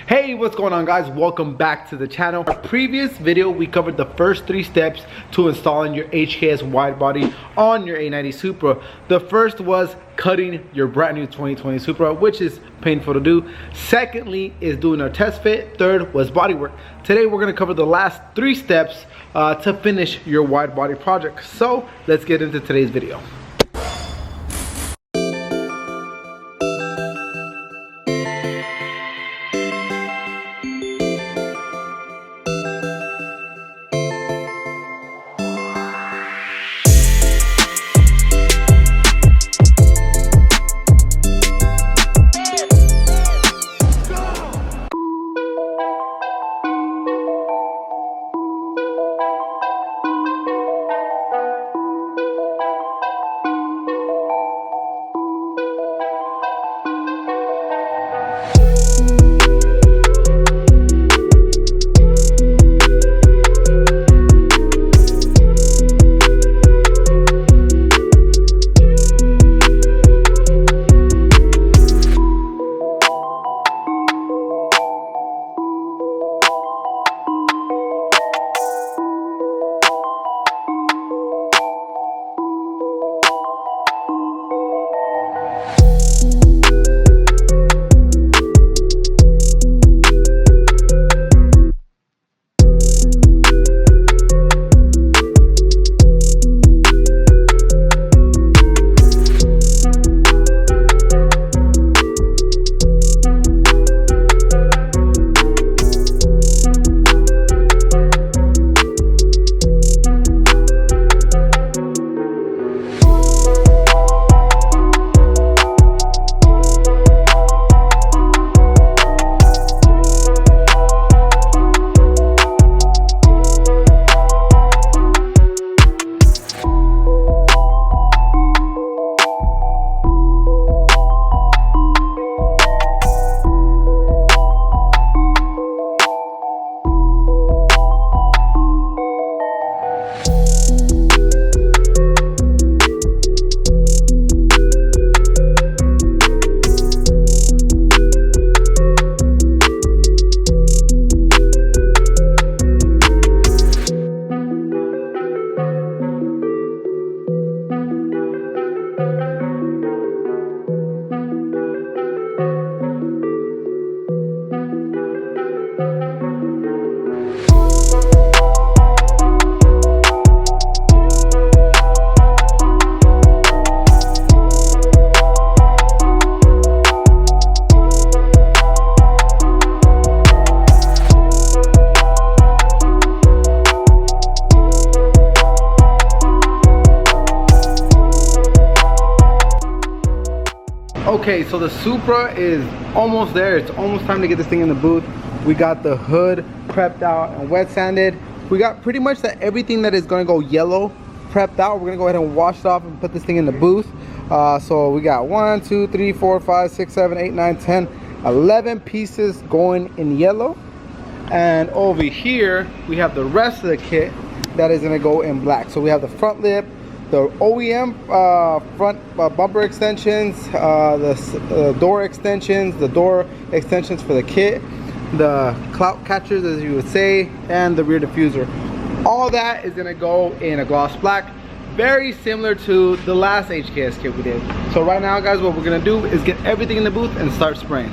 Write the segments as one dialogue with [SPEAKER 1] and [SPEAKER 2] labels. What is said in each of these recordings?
[SPEAKER 1] Hey, what's going on, guys? Welcome back to the channel. Our previous video, we covered the first 3 steps to installing your HKS Widebody on your A90 Supra. The first was cutting your brand new 2020 Supra, which is painful to do. Secondly is doing a test fit. Third was bodywork. Today we're going to cover the last 3 steps to finish your wide body project. So let's get into today's video. Okay, so the Supra is almost there. It's almost time to get this thing in the booth. We got the hood prepped out and wet sanded. We got pretty much everything that is going to go yellow prepped out. We're going to go ahead and wash it off and put this thing in the booth. So we got 1, 2, 3, 4, 5, 6, 7, 8, 9, 10, 11 pieces going in yellow. And over here, we have the rest of the kit that is going to go in black. So we have the front lip, the OEM front bumper extensions, the door extensions, the door extensions for the kit, the clout catchers, as you would say, and the rear diffuser. All that is going to go in a gloss black, very similar to the last HKS kit we did. So right now, guys, what we're going to do is get everything in the booth and start spraying.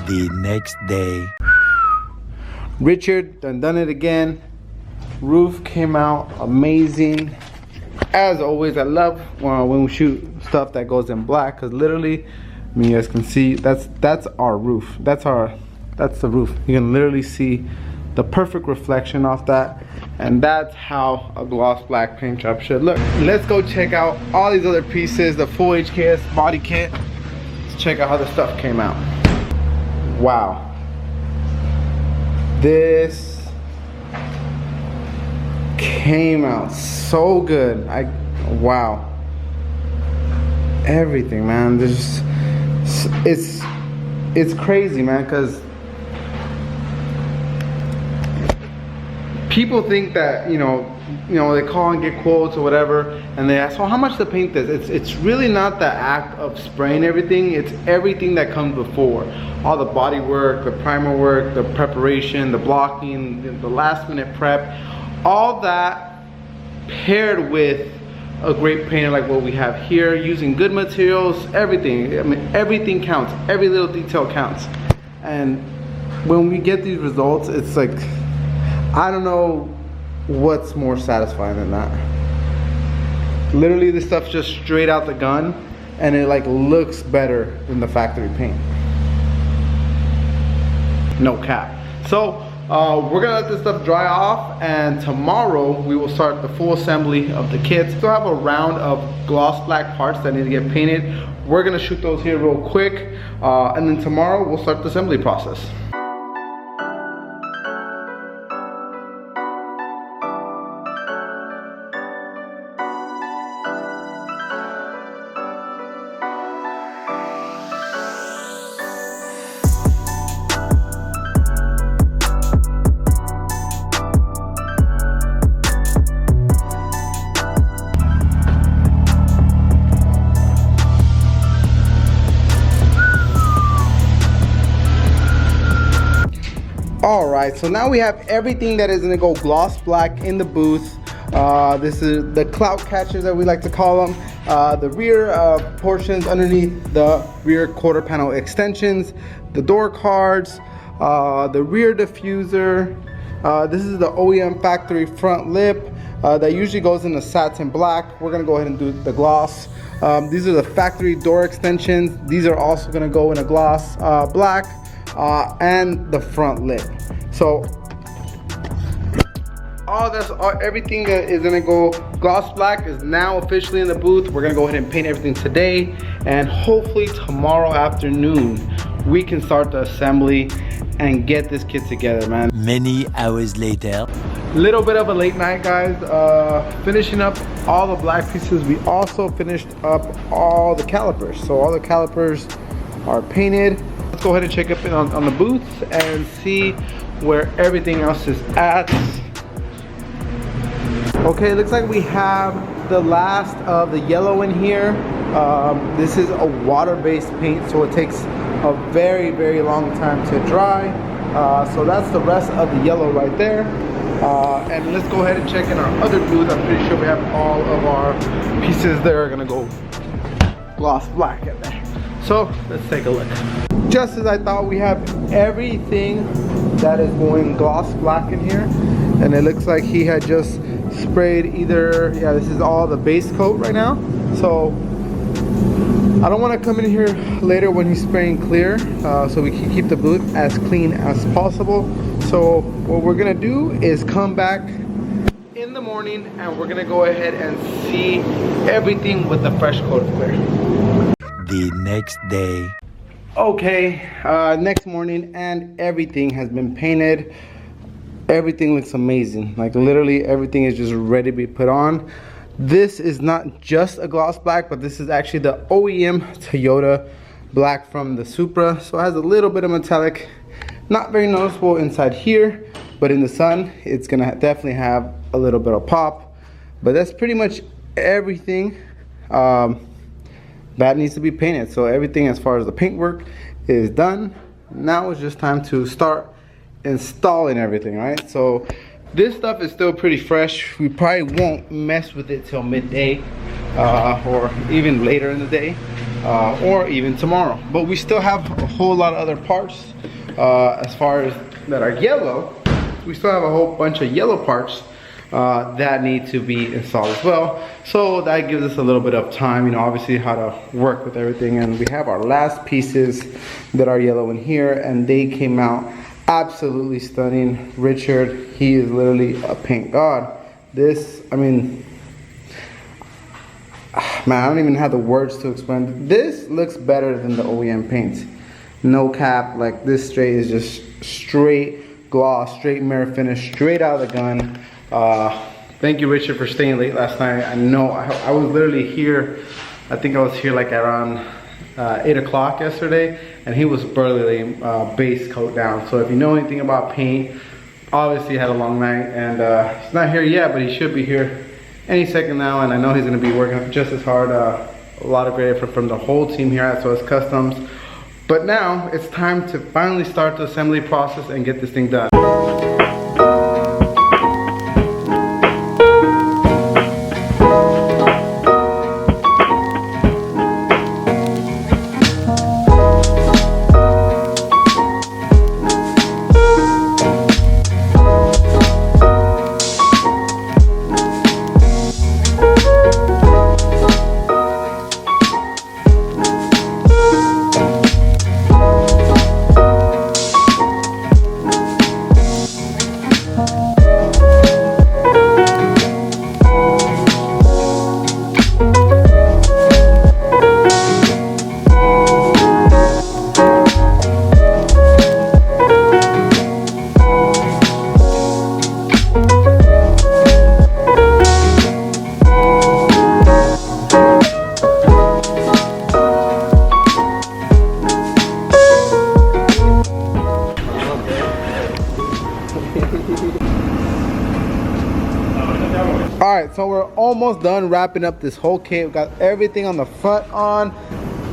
[SPEAKER 2] The next day.
[SPEAKER 1] Richard done it again. Roof came out amazing. As always, I love when we shoot stuff that goes in black, because literally, I mean, you guys can see that's our roof. That's the roof. You can literally see the perfect reflection off that, and that's how a gloss black paint job should look. Let's go check out all these other pieces, the full HKS body kit. Let's check out how the stuff came out. Wow. This came out so good. Wow. Everything, man. It's crazy, man, because people think that, you know, they call and get quotes or whatever, and they ask, well, how much to paint this? It's really not the act of spraying everything. It's everything that comes before. All the body work, the primer work, the preparation, the blocking, the last minute prep, all that paired with a great painter like what we have here, using good materials, everything. I mean, everything counts. Every little detail counts. And when we get these results, it's like, I don't know what's more satisfying than that. Literally, this stuff's just straight out the gun, and it like looks better than the factory paint. No cap. So we're gonna let this stuff dry off, and tomorrow we will start the full assembly of the kits. Still have a round of gloss black parts that need to get painted. We're gonna shoot those here real quick, and then tomorrow we'll start the assembly process. Alright, so now we have everything that is going to go gloss black in the booth. This is the clout catchers that we like to call them. The rear portions underneath the rear quarter panel extensions, the door cards, the rear diffuser. This is the OEM factory front lip that usually goes in a satin black. We're going to go ahead and do the gloss. These are the factory door extensions. These are also going to go in a gloss black. And the front lip. So everything that is gonna go gloss black is now officially in the booth. We're gonna go ahead and paint everything today, and hopefully tomorrow afternoon we can start the assembly and get this kit together, man.
[SPEAKER 2] Many hours later.
[SPEAKER 1] Little bit of a late night, guys. Finishing up all the black pieces. We also finished up all the calipers. So all the calipers are painted. Let's go ahead and check up in on the booth and see where everything else is at. Okay, looks like we have the last of the yellow in here. This is a water-based paint, so it takes a very, very long time to dry. So that's the rest of the yellow right there. And let's go ahead and check in our other booth. I'm pretty sure we have all of our pieces that are gonna go gloss black in there. So let's take a look. Just as I thought, we have everything that is going gloss black in here, and it looks like he had just sprayed either, yeah, this is all the base coat right now. So I don't want to come in here later when he's spraying clear, so we can keep the booth as clean as possible. So what we're gonna do is come back in the morning, and we're gonna go ahead and see everything with the fresh coat of clear.
[SPEAKER 2] The next day.
[SPEAKER 1] Okay, next morning, and everything has been painted. Everything looks amazing. Like literally everything is just ready to be put on. This is not just a gloss black, but this is actually the OEM Toyota black from the Supra. So it has a little bit of metallic, not very noticeable inside here, but in the sun it's gonna definitely have a little bit of pop. But that's pretty much everything that needs to be painted. So everything as far as the paint work is done. Now it's just time to start installing everything, right? So this stuff is still pretty fresh. We probably won't mess with it till midday or even later in the day. or even tomorrow. But we still have a whole lot of other parts as far as that are yellow. We still have a whole bunch of yellow parts that need to be installed as well. So that gives us a little bit of time, you know, obviously how to work with everything. And we have our last pieces that are yellow in here, and they came out absolutely stunning. Richard, he is literally a paint god. This, I mean, man, I don't even have the words to explain. This looks better than the OEM paints. No cap, like this straight is just straight gloss, straight mirror finish, straight out of the gun. Thank you, Richard, for staying late last night. I know I was literally here, I think I was here like around 8 o'clock yesterday, and he was barely base coat down. So if you know anything about paint, obviously he had a long night, and he's not here yet, but he should be here any second now, and I know he's going to be working just as hard. A lot of great effort from the whole team here at HKS Customz. But now it's time to finally start the assembly process and get this thing done. Alright, so we're almost done wrapping up this whole kit. We got everything on the front on.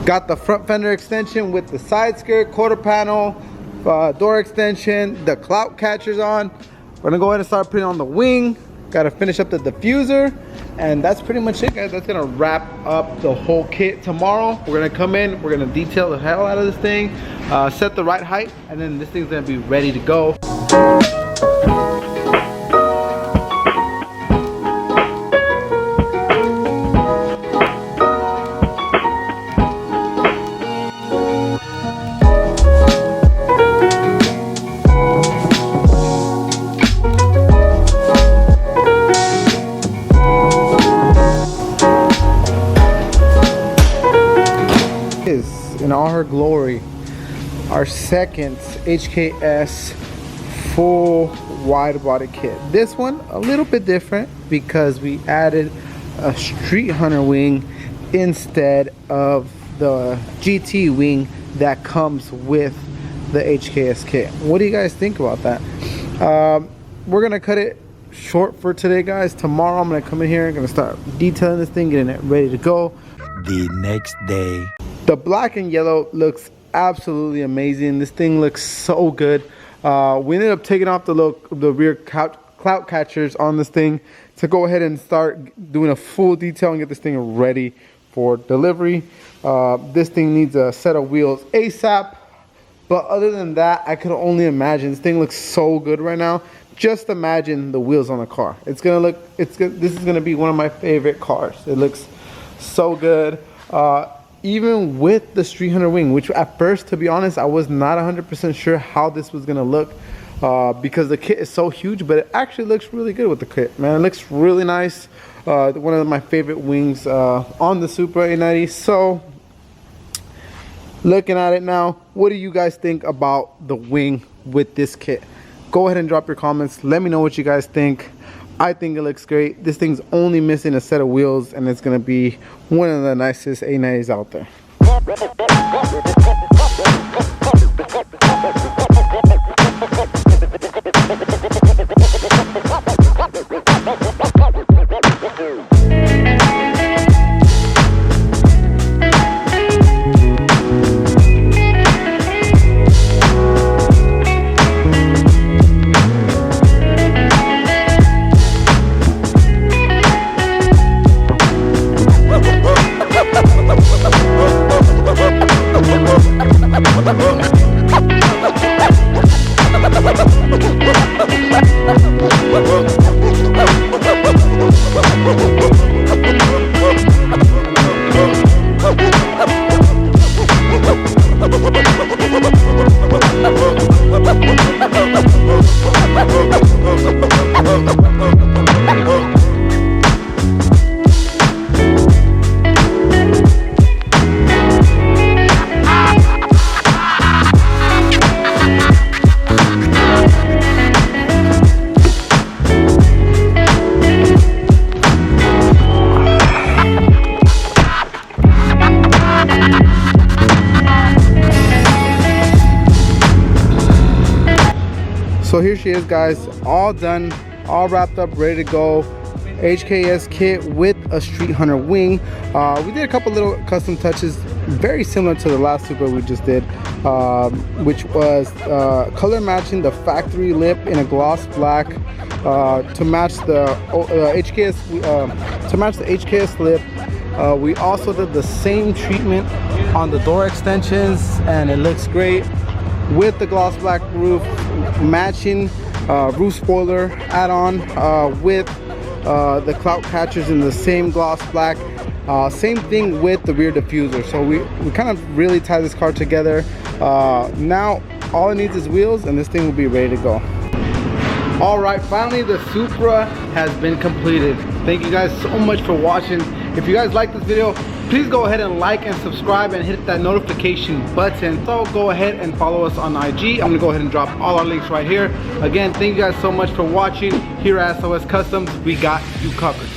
[SPEAKER 1] Got the front fender extension with the side skirt, quarter panel, door extension, the clout catchers on. We're gonna go ahead and start putting on the wing. Gotta finish up the diffuser. And that's pretty much it, guys. That's gonna wrap up the whole kit. Tomorrow, we're gonna come in, we're gonna detail the hell out of this thing, set the right height, and then this thing's gonna be ready to go. In all her glory, our second HKS full wide body kit. This one a little bit different because we added a Street Hunter wing instead of the GT wing that comes with the HKS kit. What do you guys think about that? We're gonna cut it short for today, guys. Tomorrow I'm gonna come in here and gonna start detailing this thing, getting it ready to go.
[SPEAKER 2] The next day.
[SPEAKER 1] The black and yellow looks absolutely amazing. This thing looks so good. We ended up taking off the rear clout catchers on this thing to go ahead and start doing a full detail and get this thing ready for delivery. This thing needs a set of wheels ASAP. But other than that, I could only imagine. This thing looks so good right now. Just imagine the wheels on the car. This is gonna be one of my favorite cars. It looks so good. Even with the Street Hunter wing, which at first, to be honest, I was not 100% sure how this was gonna look because the kit is so huge, but it actually looks really good with the kit, man. It looks really nice. One of my favorite wings on the Supra A90. So, looking at it now, what do you guys think about the wing with this kit? Go ahead and drop your comments. Let me know what you guys think. I think it looks great. This thing's only missing a set of wheels, and it's gonna be one of the nicest A90s out there. So here she is, guys, all done, all wrapped up, ready to go. HKS kit with a Street Hunter wing. We did a couple little custom touches, very similar to the last Supra we just did, which was color matching the factory lip in a gloss black to match the HKS lip. We also did the same treatment on the door extensions, and it looks great with the gloss black roof, matching roof spoiler add-on with the clout catchers in the same gloss black. Same thing with the rear diffuser. So we kind of really tie this car together. Now all it needs is wheels, and this thing will be ready to go. All right, finally the Supra has been completed. Thank you guys so much for watching. If you guys like this video, please go ahead and like and subscribe and hit that notification button. So go ahead and follow us on IG. I'm gonna go ahead and drop all our links right here. Again, thank you guys so much for watching. Here at SOS Customz, we got you covered.